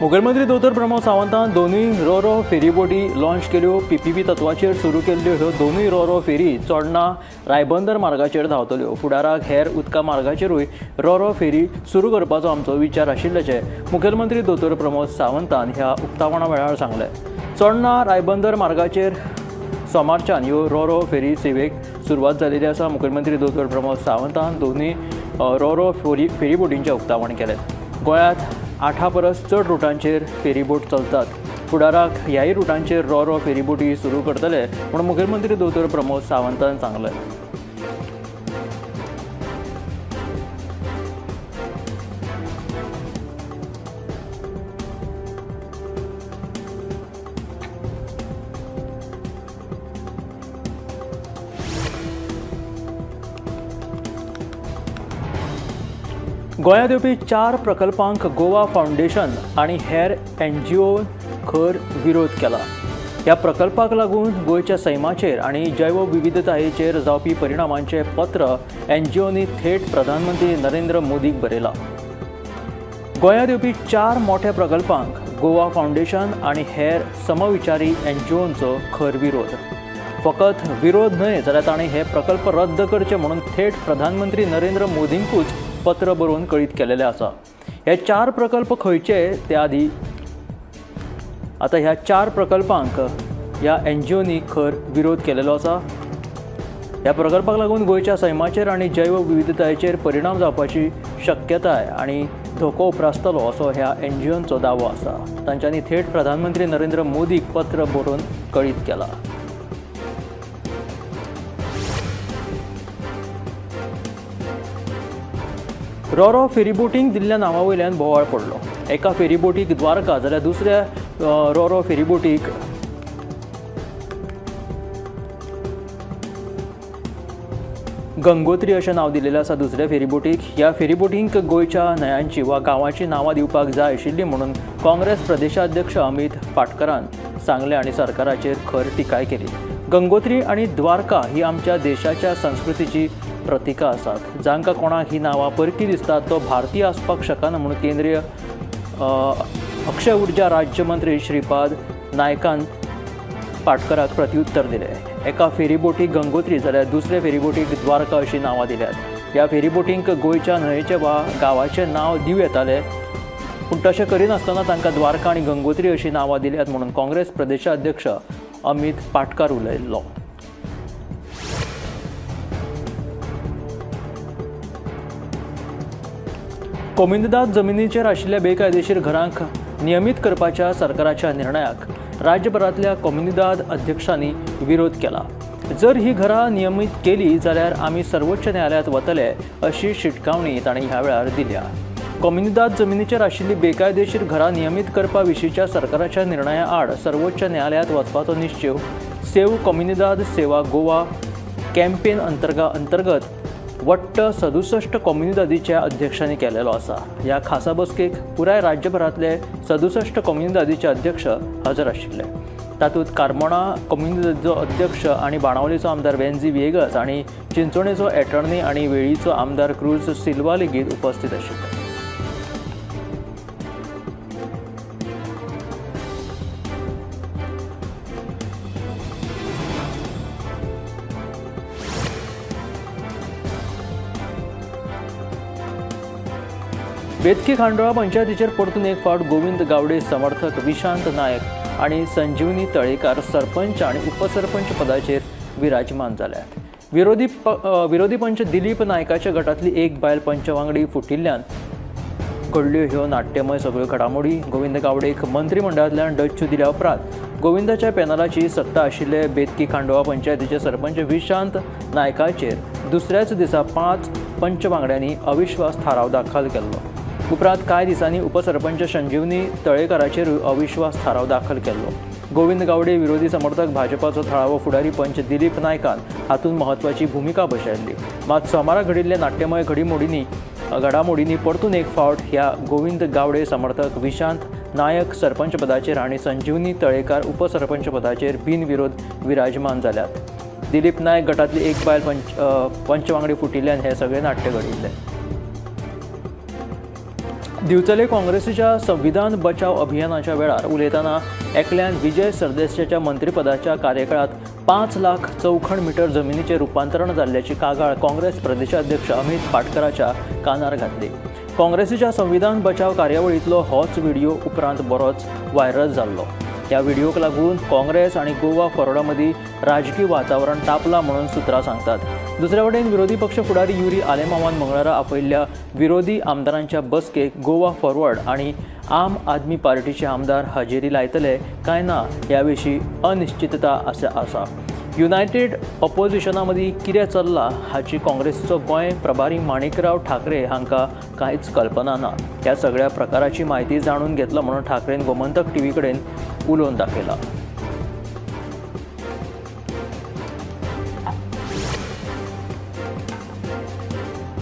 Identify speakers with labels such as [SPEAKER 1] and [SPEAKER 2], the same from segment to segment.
[SPEAKER 1] मुखेलमंत्री दोतोर प्रमोद सावंतान दोनूय रो फेरीबोटी लॉन्च केल्यो। पीपीपी तत्वाचेर सुरू केल्ल्यो ह्यो दोनूय रो फेरी चोडणा रायबंदर मार्गाचेर धांवतल्यो। फुडाराक हेर उदका मार्गाचेरूय रो फेरी सुरू करपाचो आमचो विचार आशिल्ल्याचे मुखेलमंत्री दोतोर प्रमोद सावंतान ह्या उक्तावणा वेळार सांगले। चोडणा रायबंदर मार्गाचेर सोमारच्यान ह्यो रो फेरी सेवेक सुरवात जाल्ली आसा। मुखेलमंत्री दोतोर प्रमोद सावंतान दोनूय रो फेरीबोटींचें उक्तावण केलें। गोंयांत 8 परस चड रुटांचेर फेरीबोट चलतात। फुडाराक ह्याय रुटांचेर रो फेरीबोटी सुरू करतले म्हूण मुखेलमंत्री दोतोर प्रमोद सावंतान सांगलें। गोंयांत येवपी 4 प्रकल्पांक गोवा फाउंडेशन आनी हेर NGOन खर विरोध केला। ह्या प्रकल्पाक लागून गोंयच्या सैमाचेर आनी जैवविविधतायेचेर जावपी परिणामांचें पत्र NGOनी थेट प्रधानमंत्री नरेंद्र मोदीक बरयलां। गोंयांत येवपी 4 मोठ्या प्रकल्पांक गोवा फाउंडेशन आनी हेर समविचारी NGOंचो खर विरोध। फकत विरोध न्हय जाल्यार ताणें हे प्रकल्प रद्द करचे म्हणून थेट प्रधानमंत्री नरेंद्र मोदींकूच पत्र बरोवन कळीत केलेले आसा। हे 4 प्रकल्प खंयचे ते आदी आतां ह्या 4 प्रकल्पांक ह्या NGOनी खर विरोध केलेलो आसा। ह्या प्रकल्पाक लागून गोंयच्या सैमाचेर आनी जैवविविधतायेचेर परिणाम जावपाची शक्यताय आनी धोको उप्रासतलो असो ह्या NGOंचो दावो आसा। तांच्यांनी थेट प्रधानमंत्री नरेंद्र मोदीक पत्र बरोवन कळीत केला। रो फेरीबोटींक दिल्ल्या नांवा वयल्यान बोवाळ पडलो। एका फेरीबोटीक द्वारका जाल्यार दुसऱ्या रो फेरीबोटीक गंगोत्री अशें नांव दिलेलें आसा। दुसऱ्या फेरीबोटीक ह्या फेरीबोटींक गोंयच्या न्हंयांची वा गांवांची नांवां दिवपाक जाय आशिल्लीं म्हणून काँग्रेस प्रदेशाध्यक्ष अमित पाटकरान सांगलें आनी सरकाराचेर खर टिकाय केली। गंगोत्री आनी द्वारका ही आमच्या देशाच्या संस्कृतीची प्रतीकां आसात। जांकां कोणाक ही नांवां परकी दिसतात तो भारतीय आसपाक शकना म्हणून केंद्रीय अक्षय उर्जा राज्य मंत्री श्रीपाद नायकान पाटकराक प्रत्युत्तर दिलें। एका फेरीबोटीक गंगोत्री जाल्यार दुसऱ्या फेरीबोटीक द्वारका अशीं नांवां दिल्यात। ह्या फेरीबोटींक गोंयच्या न्हंयेचें वा गांवाचें नांव दिवं येतालें पूण तशें करिनासतना तांकां द्वारका आनी गंगोत्री अशीं नांवां दिल्यात म्हणून काँग्रेस प्रदेशाध्यक्ष अमित पाटकार उलयल्लो। कोमिंददाद जमिनीचेर आशिल्ल्या बेकायदेशीर घरांक नियमीत करपाच्या सरकाराच्या निर्णयाक राज्यभरांतल्या कोमिंददाद अध्यक्षांनी विरोध केला। जर ही घरां नियमीत केली जाल्यार आमी सर्वोच्च न्यायालयात वतले अशी शिटकावणी तांणी ह्या वेळार दिल्या। कोमिंददाद जमिनीचेर आशिल्ली बेकायदेशीर घरां नियमीत करपा विशींच्या सरकाराच्या निर्णया आड सर्वोच्च न्यायालयात वचपाचो निश्चय सेव कोमिंददाद सेवा गोवा कॅम्पेन अंतर्गत वट्ट 67 कोमिंददादीच्या अध्यक्षांनी केलेलो आसा। ह्या खासा बसकेक पुराय राज्यभरांतले 67 कोमिंददादीचे अध्यक्ष हजर आशिल्ले। तातूंत कारमोणा कोमिंददादीचो अध्यक्ष आनी बाणावलीचो आमदार वेन्झी विएगस आनी चिंचोणेचो एटर्नी आनी वेळीचो आमदार क्रूज सिल्वा लेगीत उपस्थित आशिल्ले। बेतकी खांडोळा पंचायतीचेर परतून एक फावट गोविंद गावडे समर्थक विशांत नायक आनी संजीवनी तळेकार सरपंच आनी उपसरपंच पदाचेर विराजमान जाल्यात। विरोधी पंच दिलीप नायकाच्या गटांतली एक बायल पंच वांगडी फुटिल्ल्यान घडल्यो ह्यो नाट्यमय सगळ्यो घडामोडी। गोविंद गावडेक मंत्रिमंडळांतल्यान डच्चू दिल्या उपरांत गोविंदाच्या पॅनलाची सत्ता आशिल्ले बेतकी खांडोळा पंचायतीचे सरपंच विशांत नायकाचेर दुसऱ्याच दिसा 5 पंच वांगड्यांनी अविश्वास थाराव दाखल केल्लो। उपरांत कांय दिसांनी उपसरपंच संजीवनी तळेकाराचेरूय अविश्वास थाराव दाखल केल्लो। गोविंद गावडे विरोधी समर्थक भाजपाचो थळावो फुडारी पंच दिलीप नायकान हातूंत महत्वाची भुमिका बजायल्ली। मात सोमारा घडिल्ल्या नाट्यमय घडामोडींनी परतून एक फावट ह्या गोविंद गावडे समर्थक विशांत नायक सरपंच पदाचेर आनी संजीवनी तळेकार उपसरपंच पदाचेर बिनविरोध विराजमान जाल्यात। दिलीप नायक गटांतली एक बायल पंच वांगडी फुटिल्ल्यान हे सगळे नाट्य घडिल्ले। दिवचले काँग्रेसीच्या संविधान बचाव अभियानाच्या वेळार उलयतना एकल्यान विजय सरदेसाच्या मंत्रिपदाच्या कार्यकाळात 5 लाख चौखण मीटर जमिनीचे रूपांतरण जाल्ल्याची कागाळ काँग्रेस प्रदेशाध्यक्ष अमित पाटकराच्या कानार घातली। काँग्रेसीच्या संविधान बचाव कार्यावळींतलो होच व्हिडिओ उपरांत बरोच व्हायरल जाल्लो। ह्या व्हिडिओक लागून काँग्रेस आणि गोवा फॉरवर्डा मदीं राजकीय वातावरण तापलां म्हणून सुत्रां सांगतात। दुसरे वटेन विरोधी पक्ष फुडारी युरी आलेमावान मंगळारा आपयल्ल्या विरोधी आमदारांच्या बसकेक गोवा फॉरवर्ड आणि आम आदमी पार्टीचे आमदार हजेरी लायतले काय ना ह्या विशीं अनिश्चितता आसा। युनायटेड ऑपोजिशना मदीं कितें चल्लां हाची काँग्रेसीचो गोंय प्रभारी माणिकराव ठाकरे हांकां कांयच कल्पना ना। ह्या सगळ्या प्रकाराची म्हायती जाणून घेतला म्हणून ठाकरेन गोमंतक टीव्ही कडेन उलोवन दाखयला।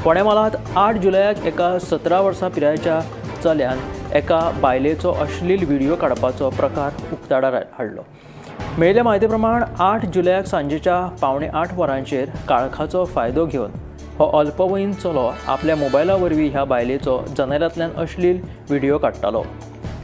[SPEAKER 1] फोंड्या म्हालांत 8 जुलयाक एका 17 वर्सां पिरायेच्या चल्यान एका बायलेचो अश्लील व्हिडिओ काडपाचो प्रकार उक्ताडार हाडलो। मेळिल्ल्या म्हायती प्रमाण 8 जुलयाक सांजेच्या 7:45 वरांचेर काळखाचो फायदो घेवन हो अल्पवयीन चलो आपल्या मोबायला वरवीं ह्या बायलेचो जनेलांतल्यान अश्लील व्हिडिओ काडटालो।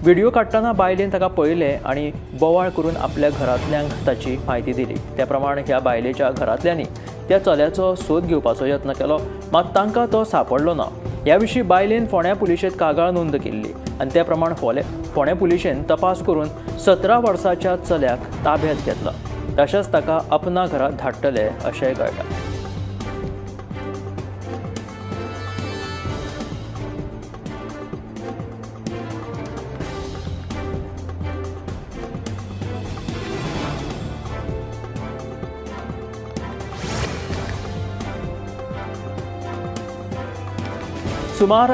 [SPEAKER 1] व्हिडिओ काडटना बायलेन ताका पळयलें आनी बोवाळ करून आपल्या घरांतल्यांक ताची म्हायती दिली। त्या प्रमाण ह्या बायलेच्या घरांतल्यांनी त्या चल्याचो सोद घेवपाचो यत्न केलो, मात तांकां तो सांपडलो ना। ह्या विशीं बायलेन फोंड्या पुलिशेंत कागाळ नोंद केल्ली आनी त्या प्रमाण फोंड्या पुलिशेन तपास करून 17 वर्साच्या चल्याक ताब्यांत घेतला। तशेंच ताका अपना घरांत धाडटले अशेंय कळटा। सुमार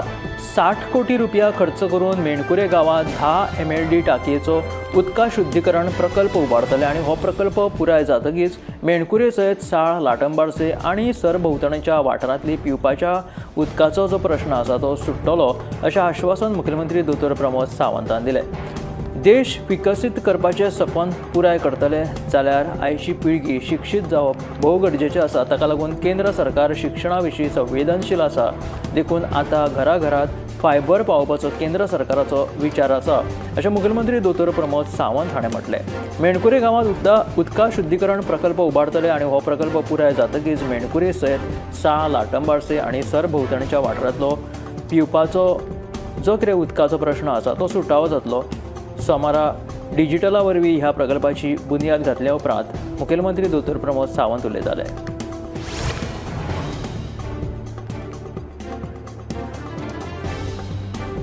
[SPEAKER 1] 60 कोटी रुपया खर्च करून मेणकुरे गांवांत 10 MLD टाकयेचो उदका शुद्धीकरण प्रकल्प उबारतले आनी हो प्रकल्प पुराय जातकीच मेणकुरे सयत साळ, लाटंबारसे आनी सरभोंवतणच्या वाठारांतली पिवपाच्या उदकाचो जो प्रश्न आसा तो सुट्टलो अशें आश्वासन मुखेलमंत्री दोतोर प्रमोद सावंतान दिलें। देश विकसीत करपाचें सपन पुराय करतले जाल्यार आयची पिळगी शिक्षीत जावप भोव गरजेचें आसा। ताका लागून केंद्र सरकार शिक्षणा विशीं संवेदनशील आसा। देखून आतां घराघरांत फायबर पावोवपाचो केंद्र सरकाराचो विचार आसा अशें मुखेलमंत्री दोतोर प्रमोद सावंत हाणें म्हटलें। मेणकुरे गांवांत उदका शुद्धीकरण प्रकल्प उबारतले आनी हो प्रकल्प पुराय जातकीच मेणकुरे सयत साळ, लाटंबारसे आनी सरभोंवतणच्या वाठारांतलो पिवपाचो जो कितें उदकाचो प्रश्न आसा तो सुटावो जातलो। सोमारा डिजिटला वरवीं ह्या प्रकल्पाची बुनयाद घातल्या उपरांत मुखेलमंत्री दोतोर प्रमोद सावंत उलयताले।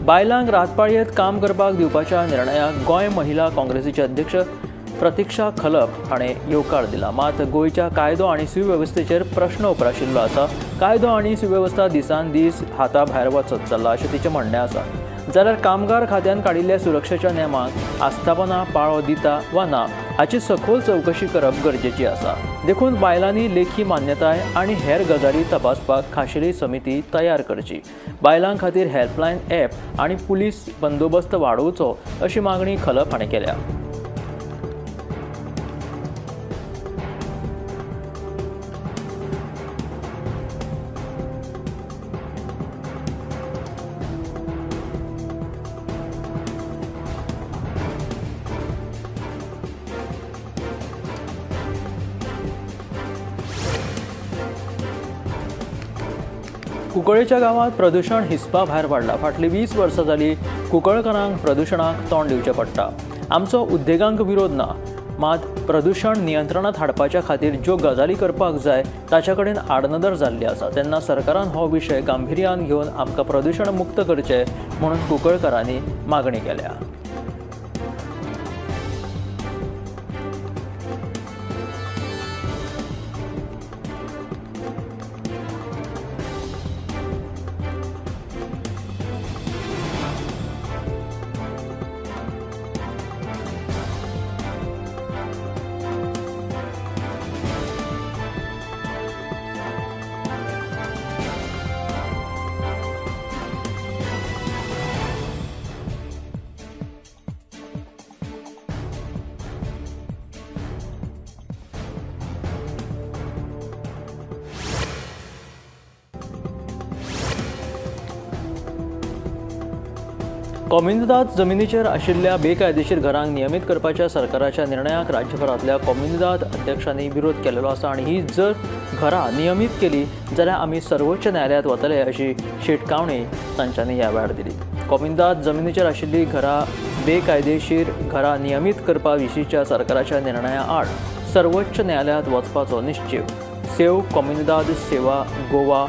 [SPEAKER 1] बायलांक रातपाळयेंत काम करपाक दिवपाच्या निर्णयाक गोंय महिला काँग्रेसीचे अध्यक्ष प्रतीक्षा खलप हाणें येवकार दिला। मात गोंयच्या कायदो आनी सुवेवस्थेचेर प्रश्न उप्राशिल्लो आसा। कायदो आनी सुवेवस्था दिसान दीस हाता भायर वचत चल्ला अशें तिचें म्हणणें आसा। जाल्यार कामगार खात्यान काडिल्ल्या सुरक्षेच्या नेमांक आस्थापना पाळो दिता वा ना हाची सखोल चवकशी करप गरजेची आसा। देखून बायलांनी लेखी मान्यताय आनी हेर गजाली तपासपाक खाशेली समिती तयार करची। बायलां खातीर हेल्पलायन ॲप आनी पुलीस बंदोबस्त वाडोवचो अशी मागणी खलप हाणें केल्या। कुंकळेच्या गांवांत प्रदूषण हिस्पा भायर वाडला। फाटलीं 20 वर्सां जालीं कुंकळकारांक प्रदूषणाक तोंड दिवचें पडटा। आमचो उद्देगांक विरोध ना, मात प्रदूषण नियंत्रणांत हाडपाच्या खातीर ज्यो गजाली करपाक जाय ताचे कडेन आडनदर जाल्ली आसा। तेन्ना सरकारान हो विशय गांभिर्यान घेवन आमकां प्रदूषण मुक्त करचें म्हणून कुंकळकारांनी मागणी केल्या। कॉम्युनिदाद जमिनीचेर आशिल्ल्या बेकायदेशीर घरांक नियमीत करपाच्या सरकाराच्या निर्णयाक राज्यभरांतल्या कॉम्युनिदाद अध्यक्षांनी विरोध केलेलो आसा आनी ही जर घरां नियमीत केली जाल्यार आमी सर्वोच्च न्यायालयात वतले अशी शिटकावणी तांच्यांनी ह्या वेळार दिली। कॉम्युनिदाद जमिनीचेर आशिल्ली घरां बेकायदेशीर घरां नियमीत करपा विशींच्या सरकाराच्या निर्णया आड सर्वोच्च न्यायालयात वचपाचो निश्चय सेव कॉम्युनिदाद सेवा गोवा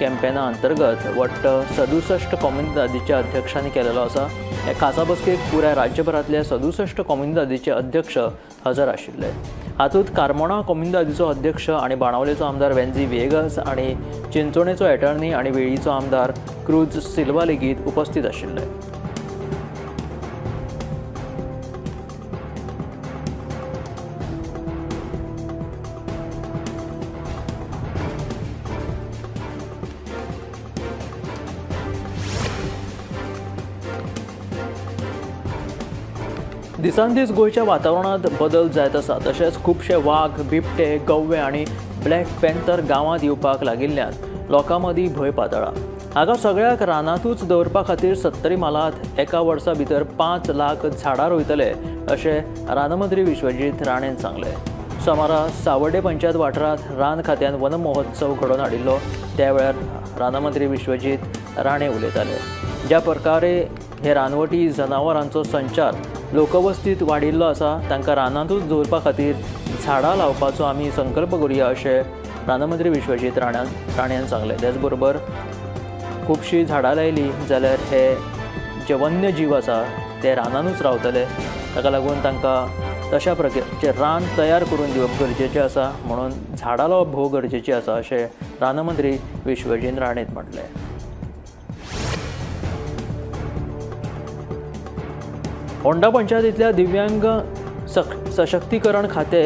[SPEAKER 1] कॅम्पेना अंतर्गत वट्ट 67 कॉम्युनिदादीच्या अध्यक्षांनी केलेलो आसा। ह्या खासा बसकेक पुराय राज्यभरांतले 67 कॉम्युनिदादीचे अध्यक्ष हजर आशिल्ले। हातूंत कारमोणा कॉम्युनिदादीचो अध्यक्ष आनी बाणावलेचो आमदार वेन्झी वेगस आनी चिंचोणेचो एटर्नी आनी वेळीचो आमदार क्रूज सिल्वा लेगीत उपस्थित आशिल्ले। दिसान दीस गोंयच्या वातावरणात बदल जायत आसा। तशेंच खुबशे वाघ बिबटे गव्वे आनी ब्लॅक पॅन्थर गांवांत येवपाक लागिल्ल्यान लोकां मदीं भंय पातळ्ळा। हाका सगळ्याक रानांतूच दवरपा खातीर 70 मालात एका वर्सा भितर 5 लाख झाडां रोयतले अशें रानमंत्री विश्वजीत राणेन सांगलें। सोमारा सावर्डे पंचायत वाठारांत रान खात्यान वन महोत्सव घडोवन हाडिल्लो त्या वेळार रानमंत्री विश्वजीत राणे उलयताले। ज्या प्रकारे हे रानवटी जनावरांचो संचार लोकवस्तीत वाडिल्लो आसा तांकां रानांतूच दवरपा खातीर झाडां लावपाचो आमी संकल्प करुया अशें रानमंत्री विश्वजीत राणेन सांगलें। त्याच बरोबर खुबशीं झाडां लायली जाल्यार हे जे वन्य जीव आसा ते रानांतूच रावतले, ताका लागून तांकां तशा प्रकारचे रान तयार करून दिवप गरजेचें आसा म्हणून झाडां लावप भोव गरजेचीं आसा अशें रानमंत्री विश्वजीत राणेन म्हटलें। होंडा पंचायतींतल्या दिव्यांग सशक्तीकरण खाते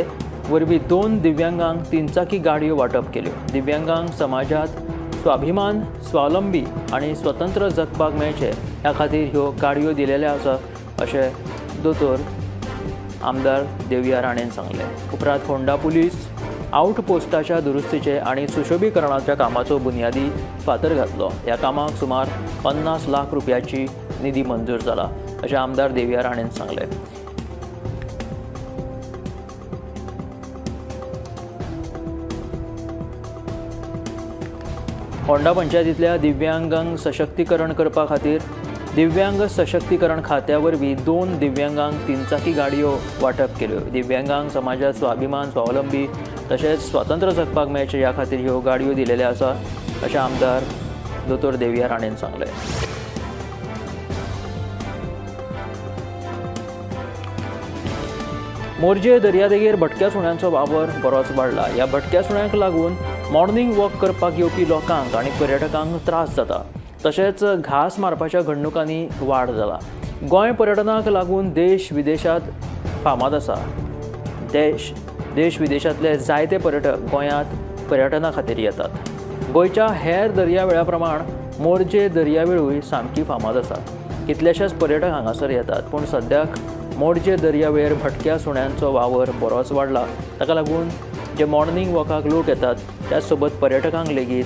[SPEAKER 1] वरवीं 2 दिव्यांगांक 3 चाकी गाडयो वांटप केल्यो। दिव्यांगांक समाजात स्वाभिमान स्वावलंबी आनी स्वतंत्र जगपाक मेळचे ह्या खातीर ह्यो गाडयो दिलेल्यो आसा अशें दोतोर आमदार देवया राणेन सांगलें। उपरांत होंडा पुलीस आउटपोस्टाच्या दुरुस्तीचे आनी सुशोभीकरणाच्या कामाचो बुनयादी फातर घातलो। ह्या कामाक सुमार 50 लाख रुपयाची निधी मंजूर जाला अशें आमदार देवया राणेन सांगलें। होंडा पंचायतींतल्या दिव्यांगांक सशक्तीकरण करपा खातीर दिव्यांग सशक्तीकरण खात्या वरवीं 2 दिव्यांगांक 3 चाकी गाडयो वांटप केल्यो। दिव्यांगांक समाजात स्वाभिमान स्वावलंबी तशेंच स्वतंत्र जगपाक मेळचे ह्या खातीर ह्यो गाडयो दिलेल्यो आसा अशें आमदार दोतोर देवया राणेन सांगलें। मोरजे दर्यादेगेर भटक्या सुण्यांचो वावर बरोच वाडला। ह्या भटक्या सुण्यांक लागून मॉर्निंग वॉक करपाक येवपी लोकांक आनी पर्यटकांक त्रास जाता। तशेंच घास मारपाच्या घडणुकांनी वाड जाला। गोंय पर्यटनाक लागून देश विदेशांत फामाद आसा। देश विदेशांतले जायते पर्यटक गोंयांत पर्यटना खातीर येतात। गोंयच्या हेर दर्यावेळा प्रमाण मोरजे दर्यावेळूय सामकी फामाद आसा। कितलेशेच पर्यटक हांगासर येतात पूण सद्याक मोरजे दर्यावेळेर भटक्या सुण्यांचो वावर बरोच वाडला। ताका लागून जे मॉर्निंग वॉकाक लोक येतात त्याच सोबत पर्यटकांक लेगीत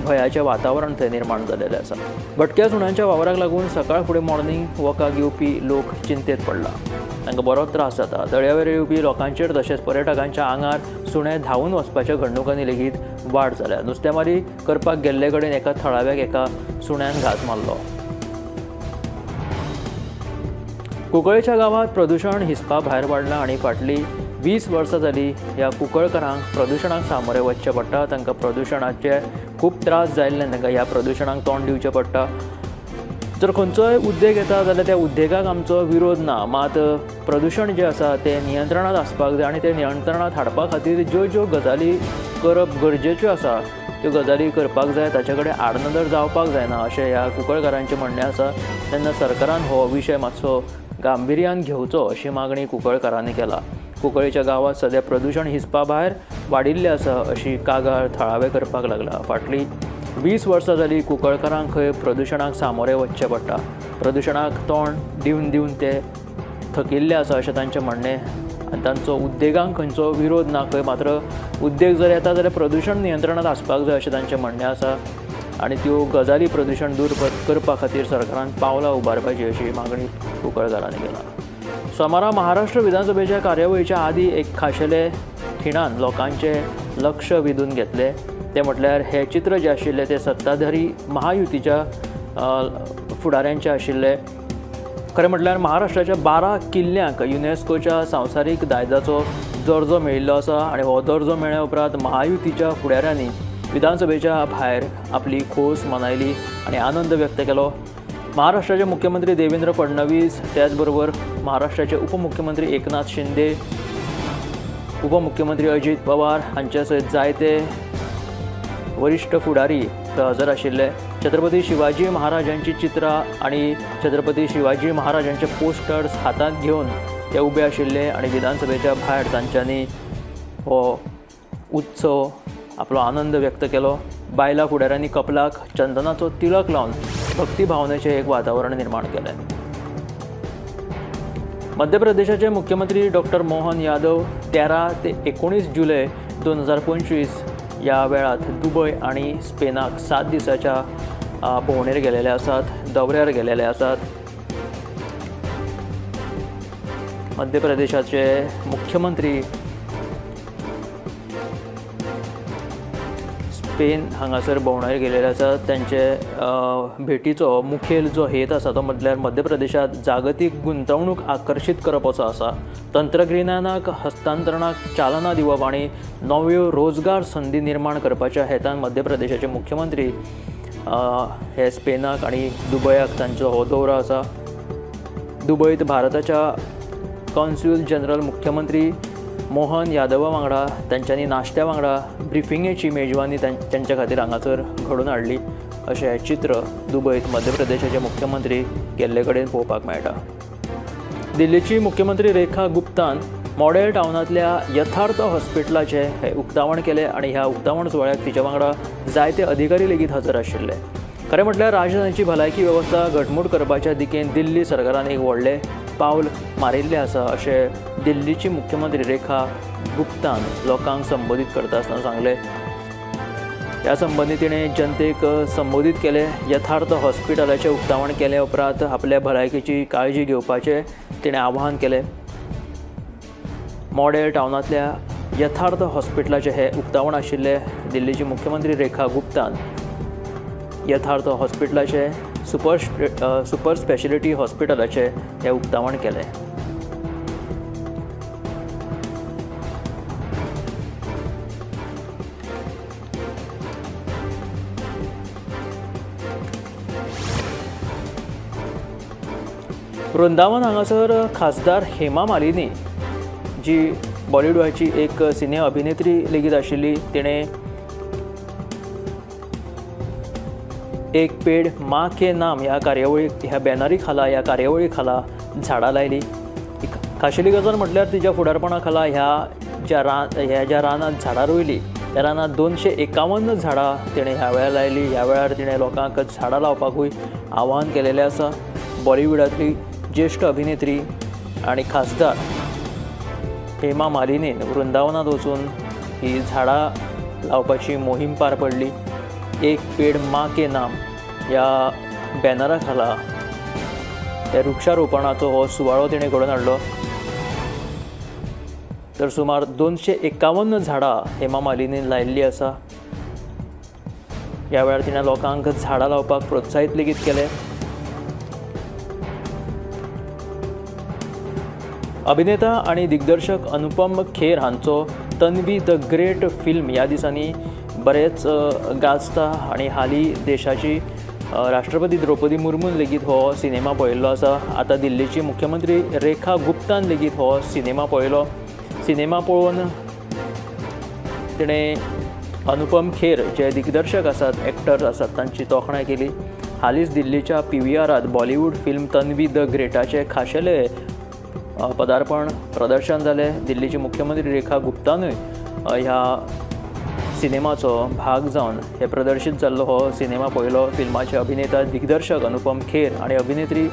[SPEAKER 1] भयाचें वातावरण थंय निर्माण जाल्लेलें आसा। भटक्या सुण्यांच्या वावराक लागून सकाळ फुडें मॉर्निंग वॉकाक येवपी लोक चिंतेत पडला। तांकां बरोच त्रास जाता। दर्यावेळेर येवपी लोकांचेर तशेंच पर्यटकांच्या आंगार सुणे धांवून वचपाच्या घडणुकांनी लेगीत वाड जाल्या। नुस्तेमारी करपाक गेल्ले कडेन एका थळाव्याक एका सुण्यान घास मारलो। कुंकळेच्या गांवांत प्रदूषण हिसपा भायर वाडलां आनी फाटलीं 20 वर्सां जालीं ह्या कुंकळकारांक प्रदूषणाक सामोरे वचचें पडटा। तांकां प्रदूषणाचे खूब त्रास जायल्ल्यान तांकां ह्या प्रदूषणाक तोंड दिवचें पडटा। जर खंयचोय उद्देग येता जाल्यार त्या उद्देगाक आमचो विरोध ना, मात प्रदूषण जें आसा तें नियंत्रणांत आसपाक जाय आनी तें नियंत्रणांत हाडपा खातीर ज्यो गजाली करप गरजेच्यो आसा त्यो गजाली करपाक जाय, ताचे कडेन आडनदर जावपाक जायना अशें ह्या कुंकळकारांचें म्हणणें आसा। तेन्ना सरकारान हो विशय मातसो गांभीर्यान घेवचो अशी मागणी कुंकळकारांनी केला। कुंकळेच्या गांवांत सध्या प्रदूषण हिसपा भायर वाडिल्लें आसा अशी कागाळ थळावे करपाक लागला। फाटलीं 20 वर्सां जालीं कुंकळकारांक खंय प्रदूषणाक सामोरे वचचें पडटा। प्रदूषणाक तोंड दिवन दिवन ते थकिल्ले आसा अशें तांचें म्हणणें आनी तांचो उद्देगांक खंयचो विरोध ना। खंय मात्र उद्देग जर येता जाल्यार प्रदूषण नियंत्रणांत आसपाक जाय अशें तांचें म्हणणें आसा। आनी त्यो गजाली प्रदूशण दूर करपा खातीर सरकारान पावलां उबारपाची अशी मागणी कुंकळकारांनी केला। सोमारा महाराष्ट्र विधानसभेच्या कार्यावळीच्या आदी एक खाशेले खिणान लोकांचे लक्ष वेधून घेतले। ते म्हटल्यार हे चित्र जे आशिल्ले ते सत्ताधारी महायुतीच्या फुडाऱ्यांचे आशिल्ले। खरें म्हटल्यार महाराष्ट्राच्या 12 किल्ल्यांक युनेस्कोच्या संवसारीक दायजाचो दर्जो मेळिल्लो आसा आनी हो दर्जो मेळ्ळे उपरांत महायुतीच्या फुडाऱ्यांनी विधानसभेच्या भायर आपली खोस मनायली आनी आनंद व्यक्त केलो। महाराष्ट्राचे मुख्यमंत्री देवेंद्र फडणवीस, त्याचबरोबर महाराष्ट्राचे उपमुख्यमंत्री एकनाथ शिंदे, उपमुख्यमंत्री अजित पवार हांचे सयत जायते वरिष्ठ फुडारी हजर आशिल्ले। छत्रपती शिवाजी महाराजांची चित्रां आनी छत्रपती शिवाजी महाराजांचे पोस्टर्स हातांत घेवन ते उबे आशिल्ले आनी विधानसभेच्या भायर तांच्यांनी हो उत्सव आपलो आनंद व्यक्त केलो। बायलां फुडाऱ्यांनी कपलाक चंदनाचो तिळक लावन भक्ती भावनेचें एक वातावरण निर्माण केलें। मध्य प्रदेशाचे मुख्यमंत्री डॉक्टर मोहन यादव 13 ते 19 जुलय 2025 ह्या वेळात दुबय आनी स्पेनाक 7 दिसाच्या भोंवडेर गेलेले आसात, दौऱ्यार गेलेले आसात। मध्य प्रदेशाचे मुख्यमंत्री स्पेन हांगासर भोंवडेर गेलेले आसात। त्यांचे भेटीचो मुखेल जो हेत आसा तो म्हटल्यार मध्य प्रदेशात जागतीक गुंतवणूक आकर्षित करप असो आसा। तंत्रज्ञानाक हस्तांतरणाक चालना दिवप आनी नव्यो रोजगार संधी निर्माण करपाच्या हेतान मध्य प्रदेशाचे मुख्यमंत्री हे स्पेनाक आनी दुबयाक तांचो हो दौरो आसा। दुबयत भारताच्या कॉन्स्यूल जनरल मुख्यमंत्री मोहन यादवा वांगडा तांच्यांनी नाश्त्या वांगडा ब्रिफिंगेची मेजवानी तांच्या खातीर हांगासर घडोवन हाडली अशें चित्र दुबयत मध्य प्रदेशाचे मुख्यमंत्री गेल्ले कडेन पळोवपाक मेळटा। दिल्लीची मुख्यमंत्री रेखा गुप्तान मॉडेल टाउनांतल्या यथार्थ हॉस्पिटलाचे हे उक्तावण केले आनी ह्या उक्तावण सुवाळ्याक तिच्या वांगडा जायते अधिकारी लेगीत हजर आशिल्ले। खरें म्हटल्यार राजधानीची भलायकी वेवस्था घटमूट करपाच्या दिकेन दिल्ली सरकारान एक व्हडलें पावल मारिल्लें आसा अशें दिल्लीची मुख्यमंत्री रेखा गुप्तान लोकांक संबोधीत करता आसतना सांगलें। ह्या संबंधी तिणें जनतेक संबोधीत केलें। यथार्थ हॉस्पिटलाचें उक्तावण केले उपरांत आपल्या भलायकेची काळजी घेवपाचें तिणें आवाहन केलें। मॉडेल टाउनांतल्या यथार्थ हॉस्पिटलाचें हे उक्तावण आशिल्ले। दिल्लीची मुख्यमंत्री रेखा गुप्तान यथार्थ हॉस्पिटलाचे सुपर स्पेशलिटी हॉस्पिटलाचे हे उक्तावण केलें। वृंदावन हांगासर खासदार हेमा मालिनी जी बॉलिवूडाची एक सिने अभिनेत्री लेगीत आशिल्ली, तिणें एक पेड़ माँ के नाम ह्या बॅनरी खाला ह्या कार्यावळी खाला झाडां लायली। खाशेली गजाल म्हटल्यार तिच्या फुडारपणा खाला ह्या ज्या रानांत झाडां रोयली त्या रानांत 251 झाडां तिणें ह्या वेळार लायली। ह्या वेळार तिणें लोकांक झाडां लावपाकूय आवाहन केलेलें आसा। बॉलिवूडांतली ज्येश्ठ अभिनेत्री आनी खासदार हेमा मालिनीन वृंदावनांत वचून ही झाडां लावपाची मोहीम पार पडली। एक पेड़ माँ के नाम ह्या बॅनरा खाला त्या वृक्षारोपणाचो हो सुवाळो तिणें घडोवन हाडलो। तर सुमार 251 झाडां हेमा मालिनीन लायिल्लीं आसा। ह्या वेळार तिणें लोकांक झाडां लावपाक प्रोत्साहीत लेगीत केलें। अभिनेता आनी दिग्दर्शक अनुपम खेर हांचो तन्वी द ग्रेट फिल्म ह्या दिसांनी बरेच गाजता आनी हालीं देशाची राष्ट्रपती द्रौपदी मुर्मून लेगीत हो सिनेमा पळयल्लो आसा। आतां दिल्लीची मुख्यमंत्री रेखा गुप्तान लेगीत हो सिनेमा पळयलो। सिनेमा पळोवन तिणें अनुपम खेर जे दिग्दर्शक आसात, एक्टर्स आसात, तांची तोखणाय केली। हालींच दिल्लीच्या PVRांत बॉलिवूड फिल्म तन्वी द ग्रेटाचे खाशेले पदार्पण प्रदर्शन जालें। दिल्लीची मुख्यमंत्री रेखा गुप्तानूय ह्या सिनेमाचो भाग जावन हे प्रदर्शीत जाल्लो हो सिनेमा पळयलो। फिल्माचे अभिनेता दिग्दर्शक अनुपम खेर आनी अभिनेत्री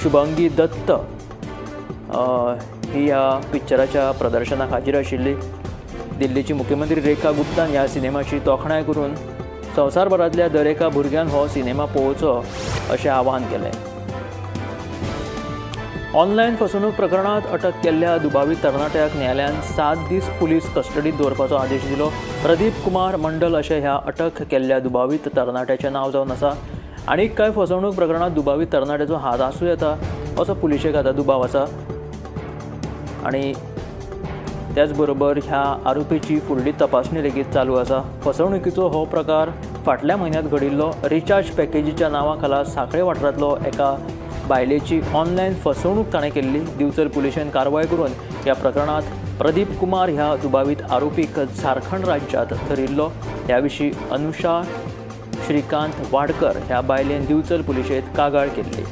[SPEAKER 1] शुभंगी दत्त ही ह्या पिक्चराच्या प्रदर्शनाक हाजीर आशिल्ली। दिल्लीची मुख्यमंत्री रेखा गुप्तान ह्या सिनेमाची तोखणाय करून संवसारभरांतल्या दर एका भुरग्यान हो सिनेमा पळोवचो अशें आवाहन केलें. ऑनलायन फसवणूक प्रकरणात अटक केल्ल्या दुबावी तरणाट्याक न्यायालयान 7 दीस पुलीस कस्टडीत दवरपाचो आदेश दिलो. प्रदीप कुमार मंडल अशें ह्या अटक केल्ल्या दुबावीत तरणाट्याचें नांव जावन आसा. आनीक कांय फसवणूक प्रकरणात दुबावी तरणाट्याचो हात आसूं येता असो पुलिशेक आतां दुबाव आसा. आनी त्याच बरोबर ह्या आरोपीची फुडली तपासणी लेगीत चालू आसा. फसवणुकीचो हो प्रकार फाटल्या म्हयन्यांत घडिल्लो. रिचार्ज पॅकेजीच्या नांवा खाला सांखळे वाठारांतलो एका बायलेची ऑनलायन फसवणूक ताणें केल्ली. दिवचल पुलिशेन कारवाय करून ह्या प्रकरणात प्रदीप कुमार ह्या दुबावीत आरोपीक झारखंड राज्यांत धरिल्लो. ह्या विशीं अनुषा श्रीकांत वाडकर ह्या बायलेन दिवचल पुलिशेंत कागाळ केल्ली.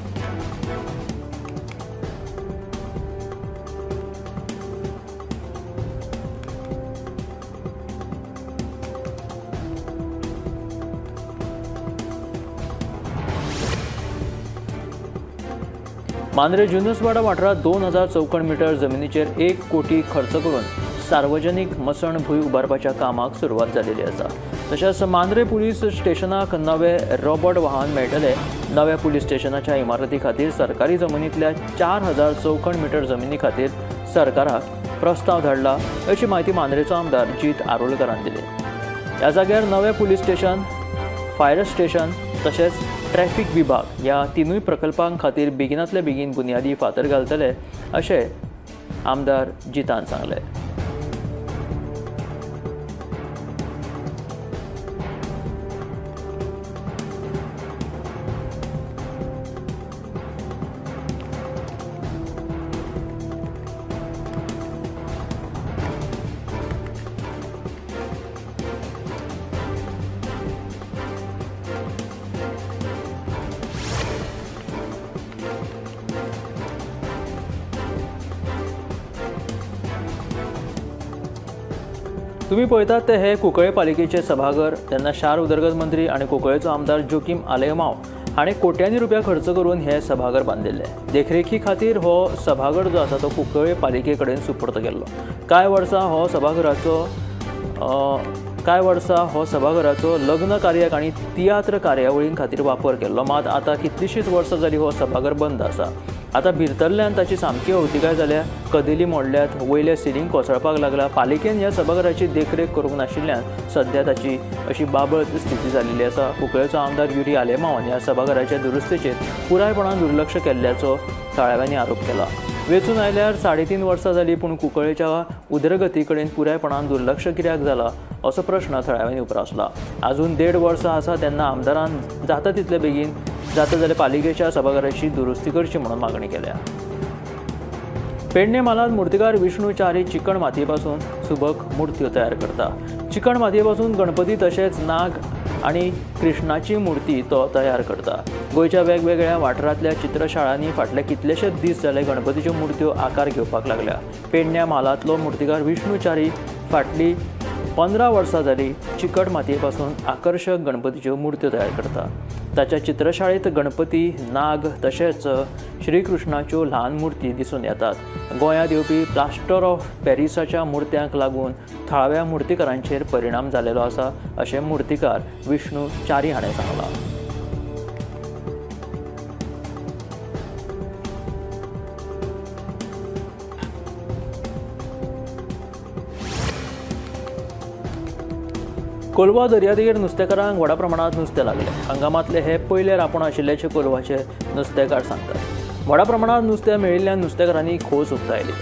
[SPEAKER 1] मांद्रे जुनसवाडा वाठारात 2000 चौखण मीटर जमिनीचेर 1 कोटी खर्च करून सार्वजनीक मसण भूंय उबारपाच्या कामाक सुरवात जालेली आसा. तशेंच मांद्रे पुलीस स्टेशनाक नवे रोबोट वाहन मेळटले. नव्या पुलीस स्टेशनाच्या इमारती खातीर सरकारी जमनींतल्या 4000 चौखण मीटर जमिनी खातीर सरकाराक प्रस्ताव धाडला अशी माहिती मांद्रेचो आमदार जीत आरोलकरान दिली. ह्या जाग्यार नवे पुलीस स्टेशन, फायर स्टेशन तशेंच ट्रॅफिक विभाग ह्या तिनूय प्रकल्पां खातीर बेगिनांतल्या बेगीन बुनयादी फातर घालतले अशें आमदार जितान सांगलें. तुम्ही पळयतात ते हे कुंकळे पालिकेचे सभाघर. तेन्ना शार उदरगत मंत्री आनी कुंकळेचो आमदार जोकीम आलेमांव हाणें कोट्यांनी रुपया खर्च करून हे सभाघर बांदिल्लें. देखरेखी खातीर हो सभाघर जो आसा तो कुंकळे पालिके कडेन सुपूर्द केल्लो. कांय वर्सां हो सभाघराचो लग्न कार्याक आनी तियात्र कार्यावळीं खातीर वापर केल्लो. मात आतां कितलींशींच वर्सां जालीं हो सभाघर बंद आसा. आतां भिरतरल्यान ताची सामकी अवतिकाय जाल्या. कदेली मोडल्यात, वयले सिलींग कोसळपाक लागला. पालिकेन ह्या सभाघराची देखरेख करूंक नाशिल्ल्यान सध्या ताची अशी बाबत स्थिती जाल्ली आसा. कुंकळेचो आमदार युरी आलेमांवान ह्या सभाघराच्या दुरुस्तेचेर पुरायपणान दुर्लक्ष केल्ल्याचो थळाव्यांनी आरोप केला. वेंचून आयल्यार 3.5 वर्सां जालीं पूण कुंकळेच्या उदरगती कडेन पुरायपणान दुर्लक्ष कित्याक जाला असो प्रश्न थळाव्यांनी उपरासला. अजून 1.5 वर्सां आसा तेन्ना आमदारान जाता तितले बेगीन जाता जाल्यार पालिकेच्या सभाघराची दुरुस्ती करची म्हणून मागणी केल्या. पेडणे म्हालांत मुर्तीकार विष्णू च्यारी चिकण मातयेपासून सुबक मुर्त्यो तयार करता. चिकण मातयेपासून गणपती तशेंच नाग आनी कृष्णाची मुर्ती तो तयार करता. गोंयच्या वेगवेगळ्या वाठारांतल्या चित्रशाळांनी फाटले कितलेशेच दीस जाले गणपतीच्यो मुर्त्यो आकार घेवपाक लागल्या. पेडण्या म्हालांतलो मुर्तीकार विष्णू च्यारी फाटली 15 वर्सां जालीं चिकट मातयेपासून आकर्शक गणपतीच्यो मुर्त्यो तयार करता. ताच्या चित्रशाळेंत गणपती, नाग तशेंच श्रीकृष्णाच्यो ल्हान मुर्ती दिसून येतात. गोंयांत येवपी प्लास्टर ऑफ पॅरिसाच्या मुर्त्यांक लागून थळाव्या मुर्तीकारांचेर परिणाम जालेलो आसा अशें मुर्तीकार विष्णू च्यारी हाणें सांगलां. कोलवा दर्यादेगेर नुस्तेकारांक व्हडा प्रमाणांत नुस्तें लागलें. हंगामांतले हे पयले रापण आशिल्ल्याचे कोलवाचे नुस्तेकार सांगतात. व्हडा प्रमाणांत नुस्तें मेळिल्ल्यान नुस्तेकारांनी खोस उक्तायली.